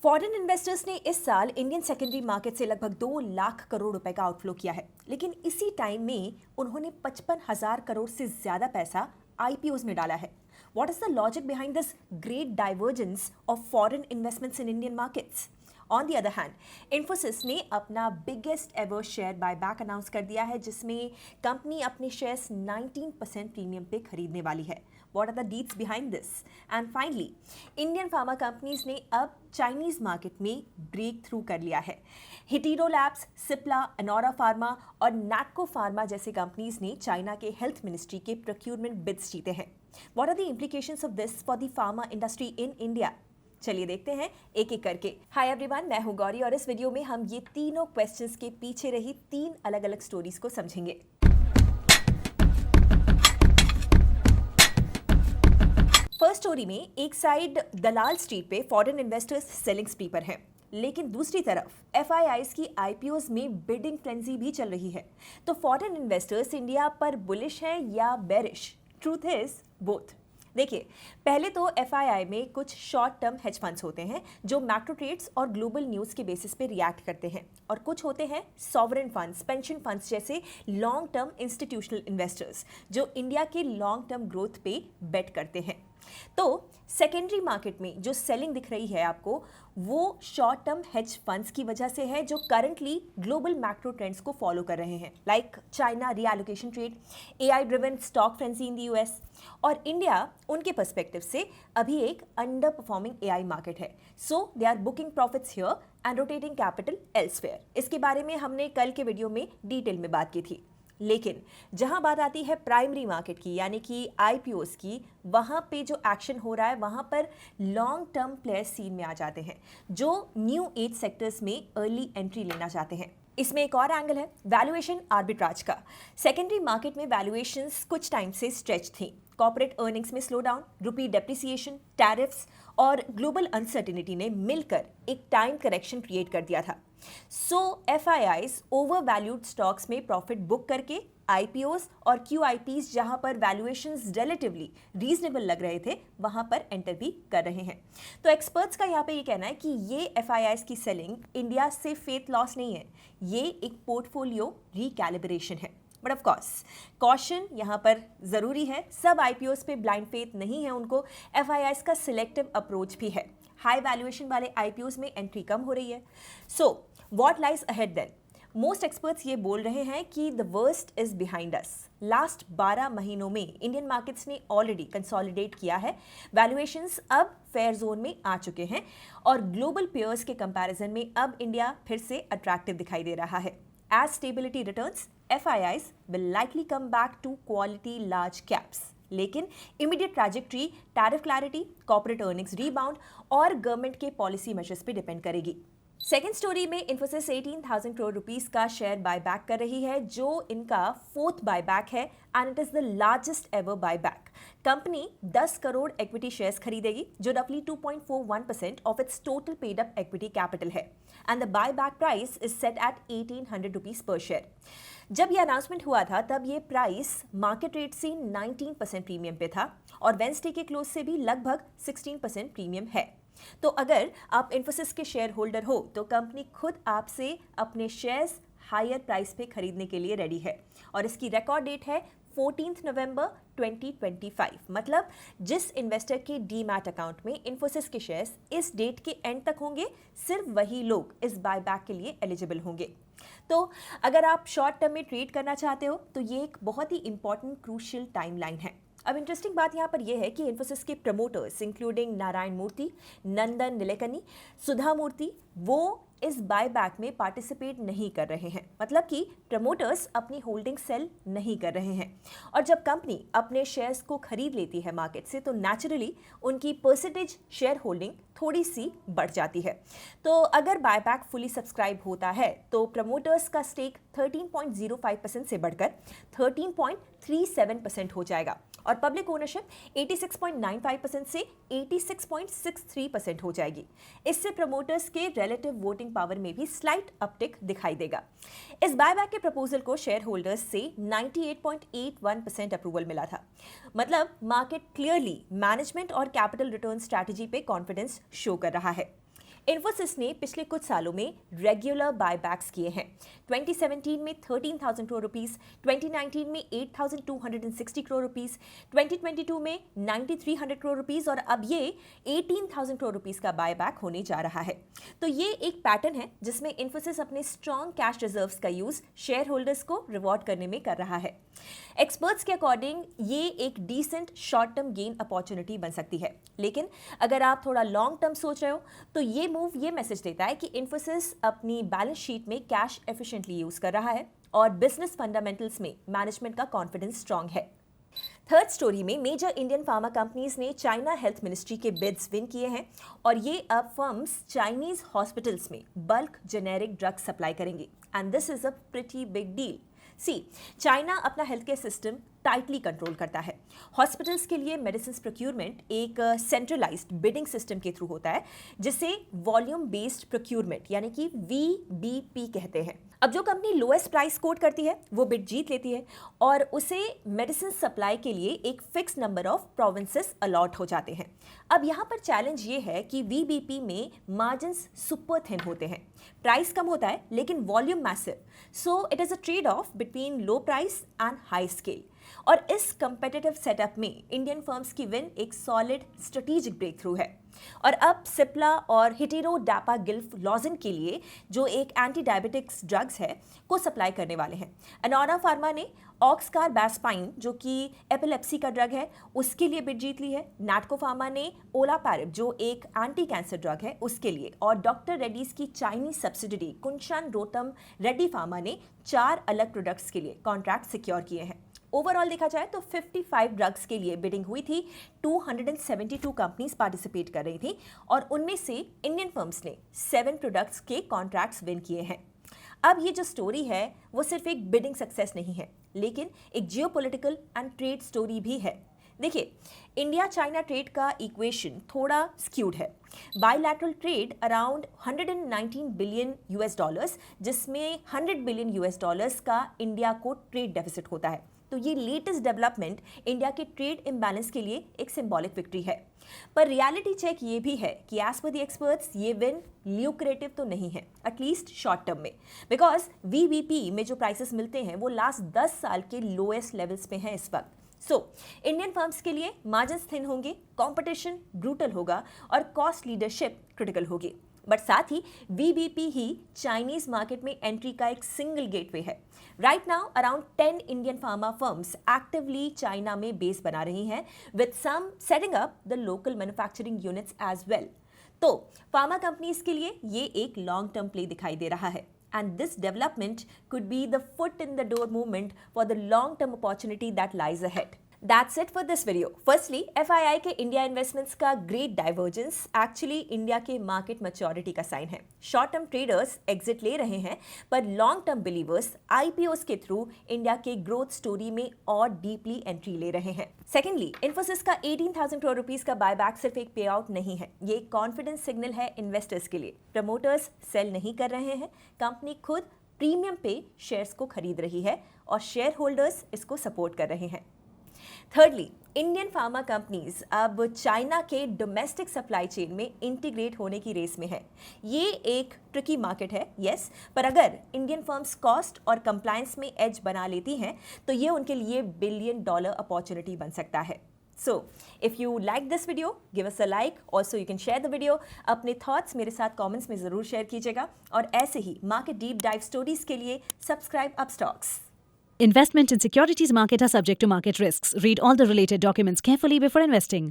Foreign investors ने इस साल इंडियन सेकेंडरी मार्केट से लगभग 2 लाख करोड़ रुपए का आउटफ्लो किया है, लेकिन इसी टाइम में उन्होंने 55,000 करोड़ से ज्यादा पैसा आईपीओज में डाला है। What is the logic behind this great divergence of foreign investments in Indian markets? On the other hand, Infosys ने अपना biggest ever share buyback announce कर दिया है, जिसमें कंपनी अपने शेयर्स 19% प्रीमियम पे खरीदने वाली है। What are the deets behind this? And finally, Indian pharma companies ने अब चाइनीज मार्केट में ब्रेक थ्रू कर लिया है। हिटीरो लैब्स, सिप्ला, अनोरा फार्मा और नैटको फार्मा जैसे कंपनीज ने चाइना के हेल्थ मिनिस्ट्री के प्रोक्यूरमेंट बिड्स जीते हैं। What are the implications of this for the pharma industry in India? चलिए देखते हैं एक एक करके। हाय एवरीवन, मैं हूं गौरी और इस वीडियो में हम ये तीनों क्वेश्चंस के पीछे रही 3 अलग-अलग स्टोरीज को समझेंगे। फर्स्ट स्टोरी में एक साइड दलाल स्ट्रीट पे फॉरेन इन्वेस्टर्स सेलिंग स्प्री पर हैं, लेकिन दूसरी तरफ एफआईआईज की आईपीओज में बिडिंग फ्रेंजी भी चल रही है। तो फॉरेन इन्वेस्टर्स इंडिया पर बुलिश हैं या बेरिश? Truth is both. देखिए, पहले तो एफआईआई में कुछ शॉर्ट टर्म हेज फंड्स होते हैं जो मैक्रो ट्रेड्स और ग्लोबल न्यूज़ के बेसिस पे रिएक्ट करते हैं, और कुछ होते हैं सॉवरेन फंड्स, पेंशन फंड्स जैसे लॉन्ग टर्म इंस्टीट्यूशनल इन्वेस्टर्स जो इंडिया के लॉन्ग टर्म ग्रोथ पे बेट करते हैं। तो सेकेंडरी मार्केट में जो सेलिंग दिख रही है आपको, वो शॉर्ट टर्म हेज फंड्स की वजह से है जो करंटली ग्लोबल मैक्रो ट्रेंड्स को फॉलो कर रहे हैं, like China reallocation trade, AI driven stock frenzy in the US. और इंडिया उनके पर्सपेक्टिव से अभी एक अंडर परफॉर्मिंग एआई मार्केट है, so they are booking profits here and rotating capital elsewhere. इसके बारे में हमने कल के वीडियो में डिटेल में बात की थी। लेकिन जहां बात आती है प्राइमरी मार्केट की, यानी कि आईपीओस की, वहां पे जो एक्शन हो रहा है वहां पर लॉन्ग टर्म प्लेयर्स सीन में आ जाते हैं जो न्यू एज सेक्टर्स में अर्ली एंट्री लेना चाहते हैं। इसमें एक और एंगल है वैल्यूएशन आर्बिट्राज का। सेकेंडरी मार्केट में वैल्यूएशंस कुछ टाइम से स्ट्रेच थी। कॉर्पोरेट अर्निंग्स में स्लो डाउन, रुपी डेप्रिसिएशन, टैरिफ्स और ग्लोबल अनसर्टिनिटी ने मिलकर एक टाइम करेक्शन क्रिएट कर दिया था। सो एफआईआईज ओवर वैल्यूड स्टॉक्स में प्रॉफिट बुक करके आईपीओस और क्यूआईपीस जहां पर वैल्यूएशंस रिलेटिवली रीजनेबल लग रहे थे वहां पर एंटर भी कर रहे हैं। तो एक्सपर्ट्स का यहाँ पे ये कहना है कि ये एफआईआईज की सेलिंग इंडिया से फेथ लॉस नहीं है, ये एक पोर्टफोलियो रिकैलिब्रेशन है। बट ऑफ कोर्स कॉशन यहाँ पर ज़रूरी है। सब आईपीओस पे ब्लाइंड फेथ नहीं है उनको, एफआईआईज का सिलेक्टिव अप्रोच भी है। हाई वैल्यूएशन वाले आईपीओस में एंट्री कम हो रही है। So what lies ahead then? Most experts ये बोल रहे हैं कि the worst is behind us. Last 12 महीनों में इंडियन मार्केट्स ने ऑलरेडी कंसोलिडेट किया है, वैल्यूएशंस अब फेयर जोन में आ चुके हैं और ग्लोबल पेयर्स के कंपैरिजन में अब इंडिया फिर से अट्रैक्टिव दिखाई दे रहा है। As stability returns, FIIs will likely come back to quality large caps. लेकिन immediate trajectory tariff clarity, corporate earnings rebound और गवर्नमेंट के पॉलिसी मेजर्स पे डिपेंड करेगी। सेकेंड स्टोरी में इन्फोसिस 18,000 करोड़ रुपीस का शेयर बायबैक कर रही है, जो इनका 4th बायबैक है and it is the largest ever buyback. Company 10 crore equity shares खरीदेगी जो रफली 2.41% of its total paid up equity capital है, and the buyback price is set at 1800 rupees पर शेयर। जब ये अनाउंसमेंट हुआ था तब ये प्राइस मार्केट रेट से 19% प्रीमियम पे था और वेंसडे के क्लोज से भी लगभग 16% प्रीमियम है। तो अगर आप इन्फोसिस के शेयर होल्डर हो तो कंपनी खुद आपसे अपने शेयर्स हायर प्राइस पे खरीदने के लिए रेडी है, और इसकी रिकॉर्ड डेट है 14 नवंबर 2025। मतलब जिस इन्वेस्टर के डीमैट अकाउंट में इन्फोसिस के शेयर्स इस डेट के एंड तक होंगे, सिर्फ वही लोग इस बायबैक के लिए एलिजिबल होंगे। तो अगर आप शॉर्ट टर्म में ट्रेड करना चाहते हो तो ये एक बहुत ही इंपॉर्टेंट क्रूशियल टाइमलाइन है। अब इंटरेस्टिंग बात यहाँ पर यह है कि इन्फोसिस के प्रमोटर्स इंक्लूडिंग नारायण मूर्ति, नंदन नीलेकनी, सुधा मूर्ति, वो इस बायबैक में पार्टिसिपेट नहीं कर रहे हैं। मतलब कि प्रमोटर्स अपनी होल्डिंग सेल नहीं कर रहे हैं, और जब कंपनी अपने शेयर्स को खरीद लेती है मार्केट से तो नेचुरली उनकी परसेंटेज शेयर होल्डिंग थोड़ी सी बढ़ जाती है। तो अगर बायबैक फुली सब्सक्राइब होता है तो प्रमोटर्स का स्टेक 13.05% से बढ़कर 13.37% हो जाएगा और पब्लिक ओनरशिप 86.95% से 86.63% हो जाएगी। इससे प्रमोटर्स के रिलेटिव वोटिंग पावर में भी स्लाइट अपटिक दिखाई देगा। इस बायबैक के प्रपोजल को शेयर होल्डर्स से 98.81% अप्रूवल मिला था। मतलब मार्केट क्लियरली मैनेजमेंट और कैपिटल रिटर्न स्ट्रैटेजी पे कॉन्फिडेंस शो कर रहा है। इन्फोसिस ने पिछले कुछ सालों में रेगुलर बायबैक्स किए हैं। 2017 में 13,000 करोड़ रुपीस, 2019 में 8,260 करोड़ रुपीस, 2022 में 9,300 करोड़ रुपीस और अब ये 18,000 करोड़ रुपीस का बायबैक होने जा रहा है। तो ये एक पैटर्न है जिसमें इन्फोसिस अपने स्ट्रॉन्ग कैश रिजर्व्स का यूज शेयर होल्डर्स को रिवॉर्ड करने में कर रहा है। एक्सपर्ट्स के अकॉर्डिंग ये एक decent short term gain opportunity बन सकती है, लेकिन अगर आप थोड़ा लॉन्ग टर्म सोच रहे हो तो ये मूव ये मैसेज देता है कि इन्फोसिस अपनी बैलेंस शीट में कैश एफिशिएंटली यूज कर रहा है और बिजनेस फंडामेंटल्स में मैनेजमेंट का कॉन्फिडेंस स्ट्रांग है। थर्ड स्टोरी में मेजर इंडियन फार्मा कंपनीज ने चाइना हेल्थ मिनिस्ट्री के बिड्स विन किए हैं और ये अब फर्म्स चाइनीज हॉस्पिटल्स में बल्क जेनेरिक ड्रग सप्लाई करेंगी and this is a pretty big deal. China अपना health care system tightly control करता है। हॉस्पिटल्स के लिए मेडिसिन प्रोक्यूरमेंट एक सेंट्रलाइज्ड बिडिंग सिस्टम के थ्रू होता है जिसे वॉल्यूम बेस्ड प्रोक्यूरमेंट यानी कि VBP कहते हैं। अब जो कंपनी लोएस्ट प्राइस कोट करती है वो बिड जीत लेती है और उसे मेडिसिन सप्लाई के लिए एक fix number of provinces allot हो जाते हैं। अब यहाँ पर चैलेंज ये है कि VBP में मार्जिन्स सुपर थिन होते हैं, प्राइस कम होता है लेकिन volume massive, so it is a trade off between low price and high scale. और इस कंपेटिटिव सेटअप में इंडियन फर्म्स की विन एक सॉलिड स्ट्रेटेजिक ब्रेक थ्रू है और अब सिप्ला और हिटेरोडापागिल्फ लॉजेन के लिए जो एक एंटी डायबिटिक्स ड्रग्स है को सप्लाई करने वाले हैं। अनोरा फार्मा ने ऑक्सकार बैस्पाइन जो कि एपिलेप्सी का ड्रग है उसके लिए बिड जीत ली है। नाटको फार्मा ने ओलापैरिब जो एक एंटी कैंसर ड्रग है उसके लिए और डॉक्टर रेड्डीज की चाइनीज सब्सिडरी कुंशान रोतम रेड्डी फार्मा ने 4 अलग प्रोडक्ट्स के लिए कॉन्ट्रैक्ट सिक्योर किए हैं। ओवरऑल देखा जाए तो 55 ड्रग्स के लिए बिडिंग हुई थी, 272 कंपनीज पार्टिसिपेट कर रही थी और उनमें से इंडियन फर्म्स ने 7 प्रोडक्ट्स के कॉन्ट्रैक्ट्स विन किए हैं। अब ये जो स्टोरी है वो सिर्फ एक बिडिंग सक्सेस नहीं है लेकिन एक जियोपॉलिटिकल एंड ट्रेड स्टोरी भी है। देखिए, इंडिया चाइना ट्रेड का इक्वेशन थोड़ा स्क्यूड है। Bilateral trade around 119 billion US dollars जिसमें 100 बिलियन US डॉलर्स का इंडिया को ट्रेड डेफिसिट होता है। तो ये लेटेस्ट डेवलपमेंट इंडिया के ट्रेड इम्बैलेंस के लिए एक सिंबॉलिक विक्ट्री है। पर रियलिटी चेक ये भी है कि एज पर द एक्सपर्ट्स ये विन ल्यूक्रेटिव तो नहीं है, एटलीस्ट शॉर्ट टर्म में, बिकॉज VBP में जो प्राइसेस मिलते हैं वो लास्ट 10 साल के लोएस्ट लेवल्स पे हैं इस वक्त। सो इंडियन फर्म्स के लिए मार्जिन्स थिन होंगे, कॉम्पिटिशन ब्रूटल होगा और कॉस्ट लीडरशिप क्रिटिकल होगी। बट साथ ही VBP ही चाइनीज मार्केट में एंट्री का एक सिंगल गेटवे है। Right now around 10 Indian pharma firms actively China में बेस बना रही हैं with some setting up the local manufacturing units as well. तो फार्मा कंपनीज के लिए ये एक लॉन्ग टर्म प्ले दिखाई दे रहा है and this development could be the foot in the door movement for the long term opportunity that lies ahead. That's it for this video. Firstly, FII के India investments का great divergence actually India के market maturity का sign है। Short term traders exit ले रहे हैं पर long term believers IPOs के थ्रू इंडिया के ग्रोथ स्टोरी में और डीपली एंट्री ले रहे हैं। सेकेंडली, इन्फोसिस का 18,000 करोड़ रुपीस का बायबैक सिर्फ एक पे आउट नहीं है, ये एक कॉन्फिडेंस सिग्नल है इन्वेस्टर्स के लिए। प्रमोटर्स सेल नहीं कर रहे हैं, कंपनी खुद प्रीमियम पे शेयर्स को खरीद रही है और शेयर होल्डर्स इसको सपोर्ट कर रहे हैं। थर्डली, इंडियन फार्मा कंपनीज अब चाइना के डोमेस्टिक सप्लाई चेन में इंटीग्रेट होने की रेस में है। ये एक ट्रिकी मार्केट है, यस, पर अगर इंडियन फर्म्स कॉस्ट और कंप्लायंस में एज बना लेती हैं तो ये उनके लिए $1 बिलियन अपॉर्चुनिटी बन सकता है। So, if you like this video, give us a like. Also, you can share the video. अपने thoughts मेरे साथ comments में ज़रूर share कीजिएगा और ऐसे ही market deep dive stories के लिए subscribe Upstocks. Investment in securities market are subject to market risks. Read all the related documents carefully before investing.